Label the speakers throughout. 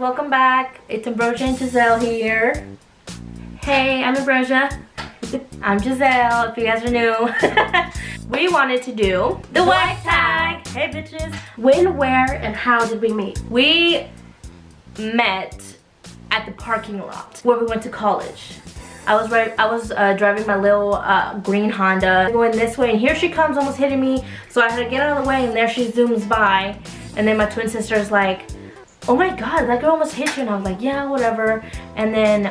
Speaker 1: welcome back. It's Ambrosia and Giselle here.
Speaker 2: Hey, I'm Ambrosia.
Speaker 1: I'm Giselle, if you guys are new. We wanted to do the wife tag. Hey bitches.
Speaker 2: When, where, and how did we meet?
Speaker 1: We met at the parking lot where we went to college. I was driving my little green Honda, going this way, and here she comes, almost hitting me. So I had to get out of the way, and there she zooms by. And then my twin sister's like, oh my god, that girl almost hit you. And I was like, yeah, whatever. And then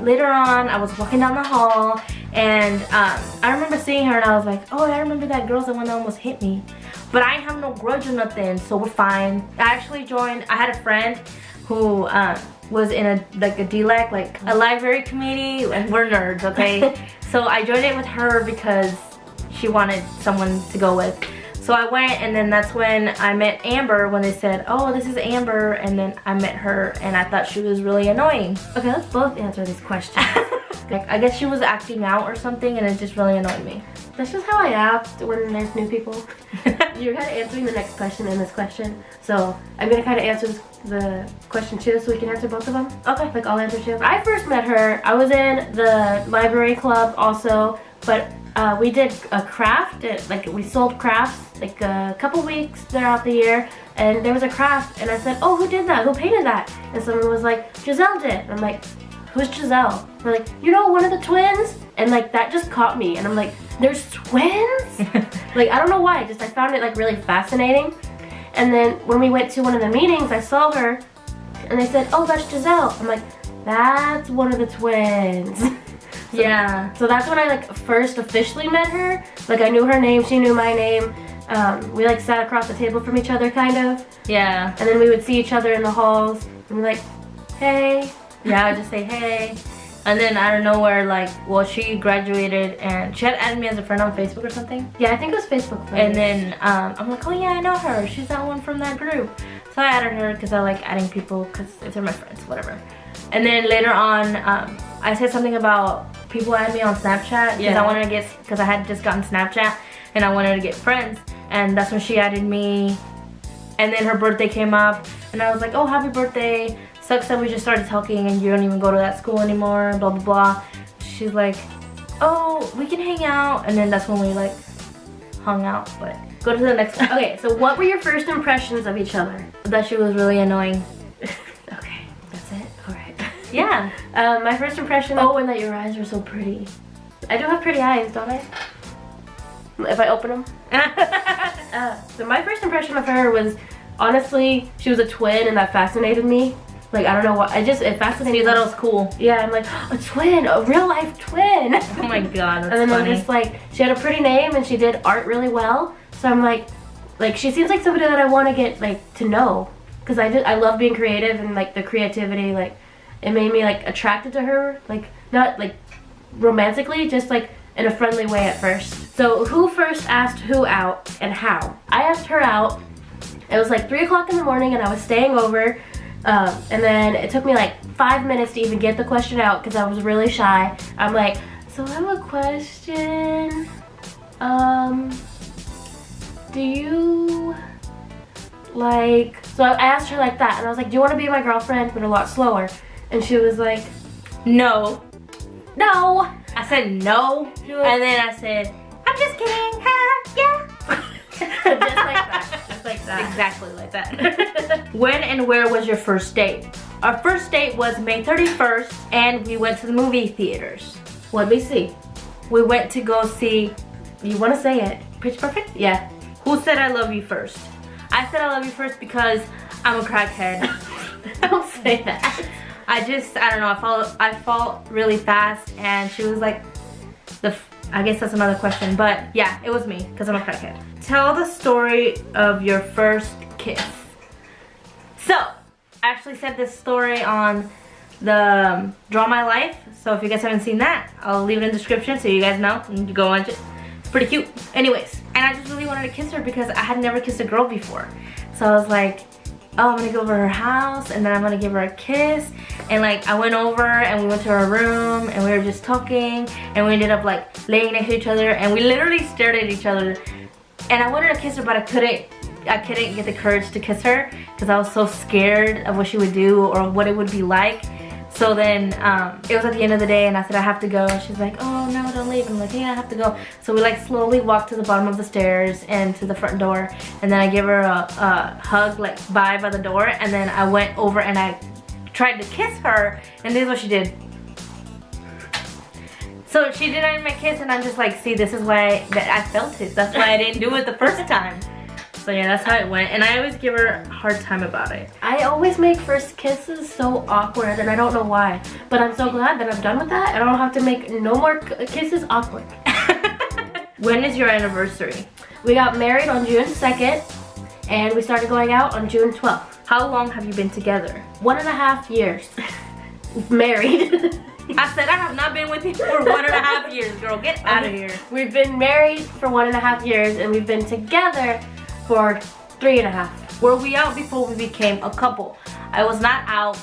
Speaker 1: later on, I was walking down the hall, and I remember seeing her, and I was like, oh, I remember that girl's the one that almost hit me. But I have no grudge or nothing, so we're fine. I actually joined, I had a friend who was in a DLAC, like a library committee, and we're nerds, okay? So I joined it with her because she wanted someone to go with. So I went, and then that's when I met Amber, when they said, oh, this is Amber, and then I met her, and I thought she was really annoying.
Speaker 2: Okay, let's both answer these questions.
Speaker 1: I guess she was acting out or something, and it just really annoyed me.
Speaker 2: That's just how I act when there's new people. You're kind of answering the next question and this question. So I'm going to kind of answer the question too, so we can answer both of them.
Speaker 1: Okay.
Speaker 2: Like I'll answer two. I first met her, I was in the library club also, but we did a craft, we sold crafts like a couple weeks throughout the year, and there was a craft, and I said, oh, who did that? Who painted that? And someone was like, Giselle did. And I'm like, who's Giselle? They're like, you know, one of the twins? And like, that just caught me, and I'm like, there's twins? Like, I don't know why, I found it like really fascinating. And then when we went to one of the meetings, I saw her, and they said, oh, that's Giselle. I'm like, that's one of the twins.
Speaker 1: Yeah.
Speaker 2: So that's when I like first officially met her. Like, I knew her name, she knew my name. We like sat across the table from each other, kind of.
Speaker 1: Yeah.
Speaker 2: And then we would see each other in the halls, and we're like, hey.
Speaker 1: Yeah, I would just say hey. And then out of nowhere, like, well, she graduated, and she had added me as a friend on Facebook or something.
Speaker 2: Yeah, I think it was Facebook.
Speaker 1: And then I'm like, oh yeah, I know her. She's that one from that group. So I added her because I like adding people because if they're my friends, whatever. And then later on, I said something about people add me on Snapchat because I wanted to get, because I had just gotten Snapchat and I wanted to get friends. And that's when she added me. And then her birthday came up, and I was like, oh, happy birthday. Sucks that we just started talking and you don't even go to that school anymore, blah, blah, blah. She's like, oh, we can hang out. And then that's when we like hung out, but go to the next one.
Speaker 2: Okay, so what were your first impressions of each other?
Speaker 1: That she was really annoying.
Speaker 2: Okay, that's it? All right.
Speaker 1: Yeah.
Speaker 2: My first impression.
Speaker 1: Oh, and that your eyes were so pretty.
Speaker 2: I do have pretty eyes, don't I? If I open them. So my first impression of her was, honestly, she was a twin, and that fascinated me. Like, I don't know what, it fascinated me.
Speaker 1: You thought it was cool.
Speaker 2: Yeah, I'm like, a twin, a real life twin.
Speaker 1: Oh my god, that's
Speaker 2: And then
Speaker 1: funny.
Speaker 2: I'm just like, she had a pretty name and she did art really well. So I'm like she seems like somebody that I want to get, like, to know. Because I love being creative, and like the creativity, like, it made me like attracted to her. Like, not like romantically, just like in a friendly way at first. So who first asked who out and how? I asked her out. It was like 3 o'clock in the morning, and I was staying over. And then it took me like 5 minutes to even get the question out because I was really shy. I'm like, so I have a question. Do you like, so I asked her like that, and I was like, do you want to be my girlfriend? But a lot slower. And she was like,
Speaker 1: no.
Speaker 2: no.
Speaker 1: I said no. And then I said, I'm just kidding. Ha, yeah.
Speaker 2: Just like that. Just like that.
Speaker 1: Exactly like that. When and where was your first date? Our first date was May 31st, and we went to the movie theaters.
Speaker 2: What'd we see?
Speaker 1: We went to go see,
Speaker 2: You want to say it?
Speaker 1: Pitch Perfect?
Speaker 2: Yeah.
Speaker 1: Who said I love you first? I said I love you first because I'm a crackhead.
Speaker 2: Don't say that.
Speaker 1: I don't know, I fall really fast, and she was like, I guess that's another question, but yeah, it was me, because I'm a crackhead. Tell the story of your first kiss. So, I actually said this story on the Draw My Life, so if you guys haven't seen that, I'll leave it in the description so you guys know, and you go watch it. It's pretty cute. Anyways, and I just really wanted to kiss her because I had never kissed a girl before. So I was like, oh, I'm gonna go over to her house, and then I'm gonna give her a kiss. And like, I went over and we went to her room, and we were just talking, and we ended up like laying next to each other, and we literally stared at each other. And I wanted to kiss her, but I couldn't. I couldn't get the courage to kiss her because I was so scared of what she would do or what it would be like. So then it was at the end of the day and I said I have to go, and she's like, oh no, don't leave. And I'm like, yeah, I have to go. So we like slowly walked to the bottom of the stairs and to the front door, and then I gave her a hug, like bye by the door, and then I went over and I tried to kiss her, and this is what she did. So she denied my kiss, and I'm just like, see, this is why I felt it. That's why I didn't do it the first time. So yeah, that's how it went, and I always give her a hard time about it.
Speaker 2: I always make first kisses so awkward, and I don't know why. But I'm so glad that I'm done with that, and I don't have to make no more kisses awkward.
Speaker 1: When is your anniversary?
Speaker 2: We got married on June 2nd, and we started going out on June 12th.
Speaker 1: How long have you been together?
Speaker 2: 1.5 years. Married.
Speaker 1: I said I have not been with you for 1.5 years, girl. Get out of here.
Speaker 2: We've been married for 1.5 years, and we've been together for 3.5.
Speaker 1: Were we out before we became a couple? I was not out.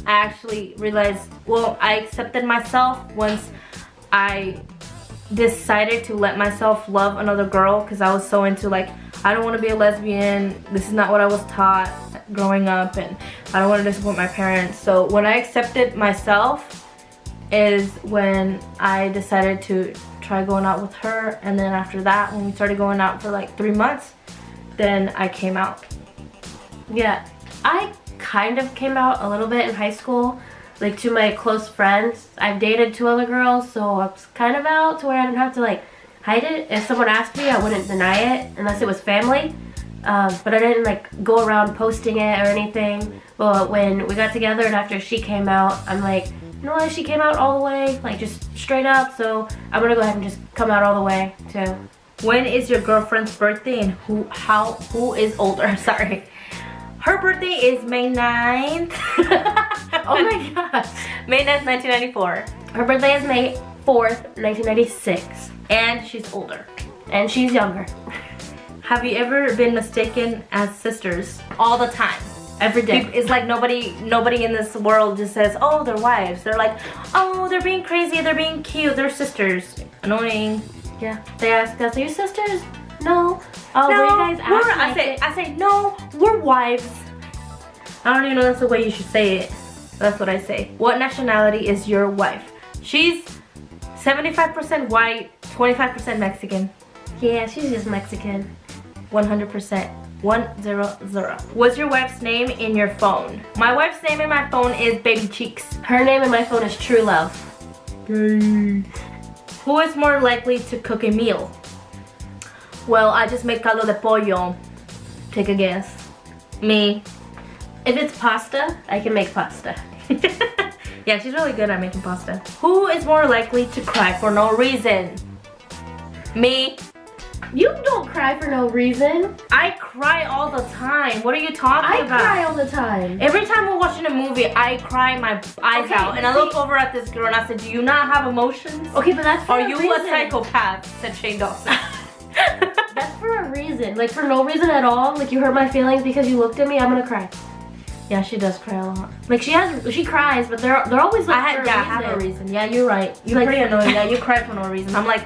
Speaker 1: I actually realized, well, I accepted myself once I decided to let myself love another girl, because I was so into like, I don't want to be a lesbian. This is not what I was taught growing up, and I don't want to disappoint my parents. So when I accepted myself is when I decided to try going out with her, and then after that, when we started going out for like 3 months, then I came out.
Speaker 2: Yeah, I kind of came out a little bit in high school, like to my close friends. I've dated 2 other girls, so I was kind of out to where I didn't have to like hide it. If someone asked me, I wouldn't deny it unless it was family. But I didn't like go around posting it or anything. But when we got together and after she came out, I'm like, you know what, she came out all the way, like just straight up, so I'm gonna go ahead and just come out all the way too.
Speaker 1: When is your girlfriend's birthday, and who is older? Sorry. Her birthday is May 9th.
Speaker 2: Oh my gosh.
Speaker 1: May 9th, 1994.
Speaker 2: Her birthday is May 4th, 1996.
Speaker 1: And she's older.
Speaker 2: And she's younger.
Speaker 1: Have you ever been mistaken as sisters? All the time.
Speaker 2: Every day.
Speaker 1: It's like nobody in this world just says, oh, they're wives. They're like, oh, they're being crazy, they're being cute, they're sisters. Annoying.
Speaker 2: Yeah. They ask us, are you sisters? No. Oh,
Speaker 1: no,
Speaker 2: you guys act
Speaker 1: I say, no, we're wives. I don't even know that's the way you should say it. That's what I say. What nationality is your wife? She's 75% white, 25% Mexican.
Speaker 2: Yeah, she's just Mexican.
Speaker 1: 100%. 100. What's your wife's name in your phone? My wife's name in my phone is Baby Cheeks.
Speaker 2: Her name in my phone is True Love.
Speaker 1: Who is more likely to cook a meal? Well, I just make caldo de pollo. Take a guess. Me.
Speaker 2: If it's pasta, I can make pasta.
Speaker 1: Yeah, she's really good at making pasta. Who is more likely to cry for no reason? Me.
Speaker 2: You don't cry for no reason.
Speaker 1: I cry all the time. What are you talking about?
Speaker 2: I cry all the time.
Speaker 1: Every time we're watching a movie, I cry my eyes out. And I look over at this girl and I said, do you not have emotions?
Speaker 2: Okay, but that's for
Speaker 1: Are
Speaker 2: a
Speaker 1: you
Speaker 2: reason.
Speaker 1: a psychopath? Said Shane Dawson.
Speaker 2: That's for a reason. Like, for no reason at all. Like, you hurt my feelings because you looked at me, I'm gonna cry.
Speaker 1: Yeah, she does cry a lot.
Speaker 2: Like, she cries, but they're always like,
Speaker 1: I have a reason. Yeah, you're right. You're
Speaker 2: like,
Speaker 1: pretty annoying. Yeah, you cry for no reason. I'm like,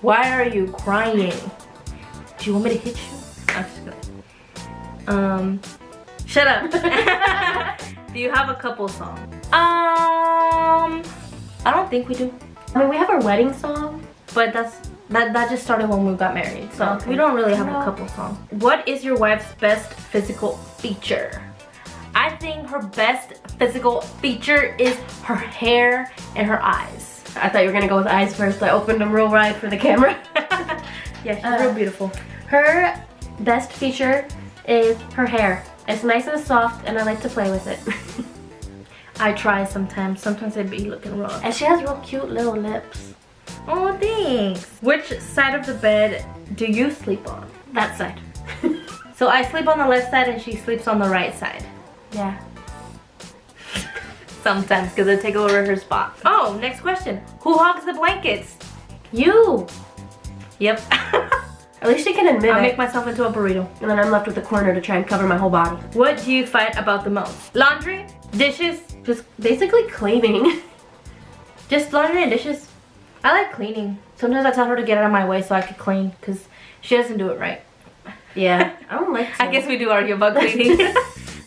Speaker 1: why are you crying? Do you want me to hit you? I'm just kidding. Shut up. Do you have a couple song? I don't think we do.
Speaker 2: I mean, we have our wedding song.
Speaker 1: But that just started when we got married. So
Speaker 2: Okay.
Speaker 1: we don't really have a couple song. What is your wife's best physical feature? I think her best physical feature is her hair and her eyes.
Speaker 2: I thought you were gonna go with eyes first. I opened them real wide for the camera.
Speaker 1: Yeah, she's real beautiful.
Speaker 2: Her best feature is her hair. It's nice and soft, and I like to play with it.
Speaker 1: I try sometimes. Sometimes it be looking rough.
Speaker 2: And she has real cute little lips.
Speaker 1: Oh, thanks. Which side of the bed do you sleep on?
Speaker 2: That side.
Speaker 1: So I sleep on the left side and she sleeps on the right side.
Speaker 2: Yeah.
Speaker 1: Sometimes, because I take over her spot. Oh, next question. Who hogs the blankets?
Speaker 2: You.
Speaker 1: Yep.
Speaker 2: At least she can admit
Speaker 1: I'll
Speaker 2: it.
Speaker 1: make myself into a burrito.
Speaker 2: And then I'm left with the corner to try and cover my whole body.
Speaker 1: What do you fight about the most? Laundry? Dishes?
Speaker 2: Just basically cleaning.
Speaker 1: Just laundry and dishes? I like cleaning. Sometimes I tell her to get out of my way so I can clean, because she doesn't do it right.
Speaker 2: Yeah, I don't like to.
Speaker 1: I guess we do argue about cleaning.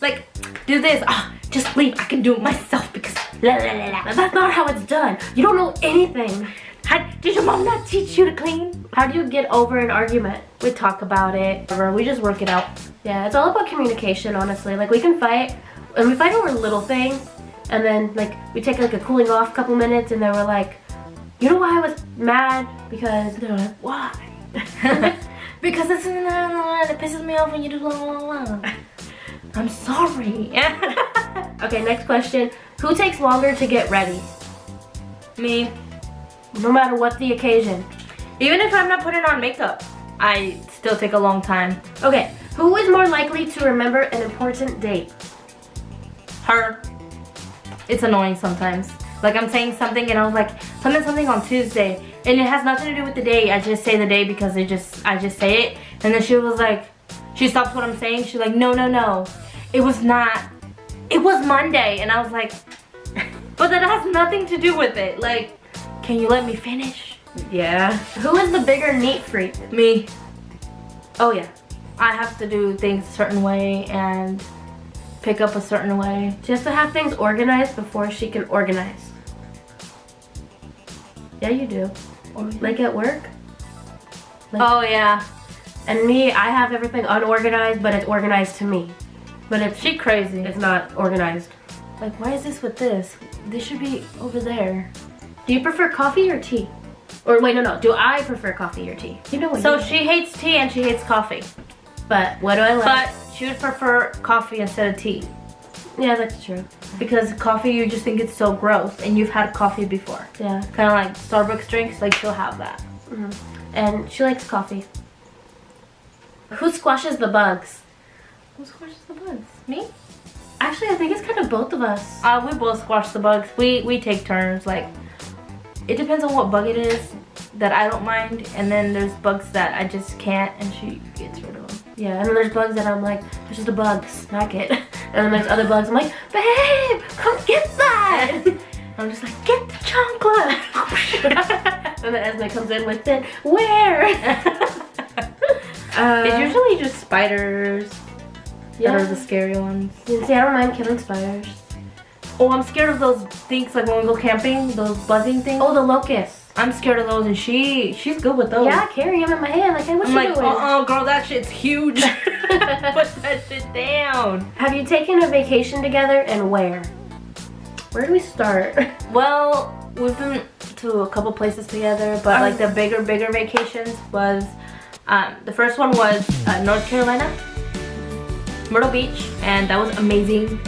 Speaker 1: Like, do this. Just leave. I can do it myself because la la la la.
Speaker 2: That's not how it's done. You don't know anything.
Speaker 1: Did your mom not teach you to clean?
Speaker 2: How do you get over an argument?
Speaker 1: We talk about it. We just work it out.
Speaker 2: Yeah, it's all about communication, honestly. Like, we can fight, and we fight over little things, and then, like, we take, like, a cooling off couple minutes, and then we're like, you know why I was mad? Because they're like, why?
Speaker 1: Because this is it pisses me off when you do blah blah blah. I'm sorry.
Speaker 2: Okay, next question. Who takes longer to get ready?
Speaker 1: Me.
Speaker 2: No matter what the occasion.
Speaker 1: Even if I'm not putting on makeup, I still take a long time.
Speaker 2: Okay, who is more likely to remember an important date?
Speaker 1: Her. It's annoying sometimes. Like, I'm saying something and I was like, something on Tuesday, and it has nothing to do with the day. I just say the day because I just say it. And then she was like, she stops what I'm saying. She's like, no. It was not. It was Monday. And I was like, but that has nothing to do with it. Like, can you let me finish?
Speaker 2: Yeah. Who is the bigger neat freak?
Speaker 1: Me.
Speaker 2: Oh yeah.
Speaker 1: I have to do things a certain way and pick up a certain way.
Speaker 2: She has to have things organized before she can organize. Yeah, you do. Like at work. Like,
Speaker 1: oh yeah.
Speaker 2: And me, I have everything unorganized, but it's organized to me. But it's
Speaker 1: She crazy.
Speaker 2: it's not organized.
Speaker 1: Like, why is this with this? This should be over there.
Speaker 2: Do you prefer coffee or tea? Or wait, no. Do I prefer coffee or tea? You know what?
Speaker 1: So
Speaker 2: you
Speaker 1: she hates tea and she hates coffee.
Speaker 2: But what do I like?
Speaker 1: But she would prefer coffee instead of tea.
Speaker 2: Yeah, that's true.
Speaker 1: Because coffee, you just think it's so gross. And you've had coffee before.
Speaker 2: Yeah.
Speaker 1: Kind of like Starbucks drinks, like she'll have that.
Speaker 2: Mm-hmm. And she likes coffee. Who squashes the bugs?
Speaker 1: Who squashes the bugs? Me?
Speaker 2: Actually, I think it's kind of both of us.
Speaker 1: We both squash the bugs. We take turns. Like, it depends on what bug it is that I don't mind. And then there's bugs that I just can't, and she gets rid of them.
Speaker 2: Yeah, and then there's bugs that I'm like, there's just a bug, smack it. And then there's other bugs, I'm like, babe, come get that.
Speaker 1: I'm just like, get the chocolate.
Speaker 2: And then Esme comes in with it, where?
Speaker 1: It's usually just spiders that are the
Speaker 2: Yeah.
Speaker 1: scary ones.
Speaker 2: See, I don't mind killing spiders.
Speaker 1: Oh, I'm scared of those things like when we go camping, those buzzing things.
Speaker 2: Oh, the locusts.
Speaker 1: I'm scared of those, and she's good with those.
Speaker 2: Yeah, I carry them in my hand. Like, hey, what
Speaker 1: I'm
Speaker 2: you
Speaker 1: like,
Speaker 2: doing?
Speaker 1: girl, that shit's huge. Put that shit down.
Speaker 2: Have you taken a vacation together, and where? Where do we start?
Speaker 1: Well, we've been to a couple places together, but like the bigger vacations was, the first one was North Carolina, Myrtle Beach, and that was amazing.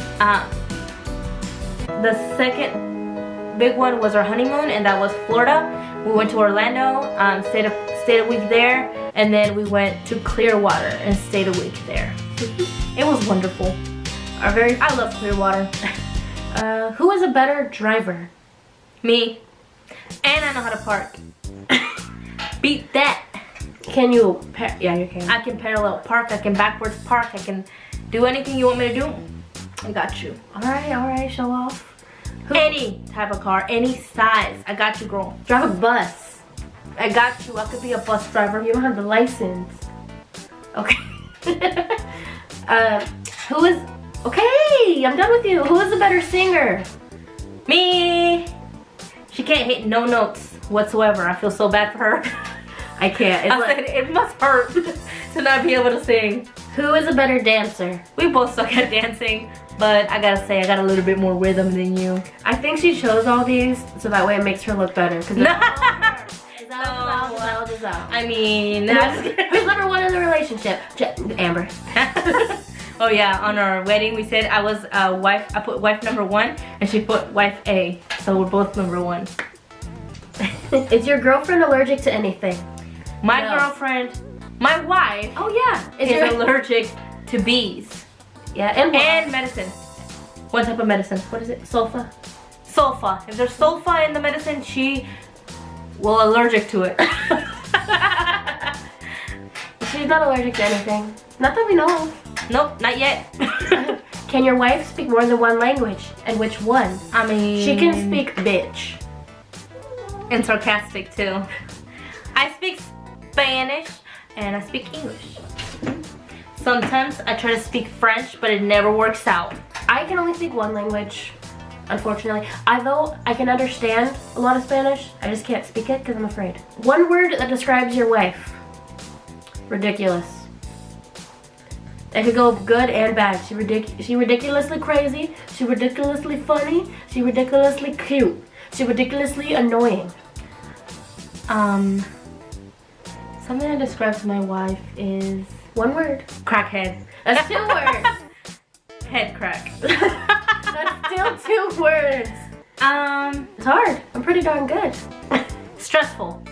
Speaker 1: The second big one was our honeymoon, and that was Florida. We went to Orlando, stayed a week there, and then we went to Clearwater and stayed a week there. It was wonderful. I love Clearwater.
Speaker 2: Who is a better driver?
Speaker 1: Me. And I know how to park. Beat that.
Speaker 2: Can you? Yeah, you can.
Speaker 1: I can parallel park, I can backwards park, I can do anything you want me to do. I got you.
Speaker 2: All right, show off.
Speaker 1: Any type of car, any size. I got you, girl.
Speaker 2: Drive a bus.
Speaker 1: I got you. I could be a bus driver.
Speaker 2: You don't have the license.
Speaker 1: Okay.
Speaker 2: Who is? Okay, I'm done with you. Who is the better singer?
Speaker 1: Me. She can't hit no notes whatsoever. I feel so bad for her.
Speaker 2: I can't. It's
Speaker 1: I said it must hurt to not be able to sing.
Speaker 2: Who is a better dancer?
Speaker 1: We both suck at dancing, but I gotta say I got a little bit more rhythm than you.
Speaker 2: I think she chose all these so that way it makes her look better. Cause
Speaker 1: I mean,
Speaker 2: who's number one in the relationship? Amber.
Speaker 1: Oh yeah, on our wedding we said I was wife. I put wife number 1, and she put wife A. So we're both number 1.
Speaker 2: Is your girlfriend allergic to anything?
Speaker 1: My
Speaker 2: No.
Speaker 1: girlfriend, my wife,
Speaker 2: Oh yeah.
Speaker 1: is allergic to bees
Speaker 2: Yeah, and
Speaker 1: medicine. One type of medicine.
Speaker 2: what is it? Sulfa.
Speaker 1: Sulfa. If there's sulfa in the medicine, she will allergic to it.
Speaker 2: She's not allergic to anything. Not that we know of.
Speaker 1: Nope, not yet.
Speaker 2: Can your wife speak more than one language? And which one?
Speaker 1: I mean,
Speaker 2: She can speak bitch.
Speaker 1: and sarcastic too. I speak Spanish and I speak English. Sometimes I try to speak French, but it never works out.
Speaker 2: I can only speak one language, unfortunately. Although I can understand a lot of Spanish, I just can't speak it because I'm afraid. One word that describes your wife. Ridiculous. It could go good and bad. She ridiculously crazy. She ridiculously funny. She ridiculously cute. She ridiculously annoying.
Speaker 1: Something that describes my wife is
Speaker 2: one word.
Speaker 1: crackhead.
Speaker 2: That's 2 words.
Speaker 1: Head crack.
Speaker 2: That's still 2 words. It's hard. I'm pretty darn good.
Speaker 1: Stressful.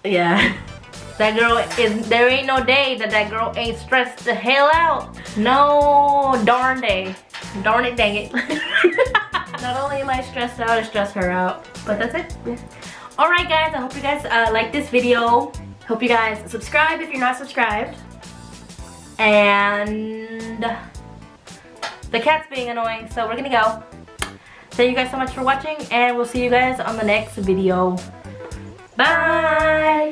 Speaker 2: Yeah.
Speaker 1: That girl is, there ain't no day that girl ain't stressed the hell out. No darn day. Darn it, dang it.
Speaker 2: Not only am I stressed out, I stress her out.
Speaker 1: But that's it.
Speaker 2: Yeah.
Speaker 1: Alright guys, I hope you guys like this video.
Speaker 2: Hope you guys subscribe if you're not subscribed.
Speaker 1: And the cat's being annoying, so we're gonna go. Thank you guys so much for watching, and we'll see you guys on the next video. Bye!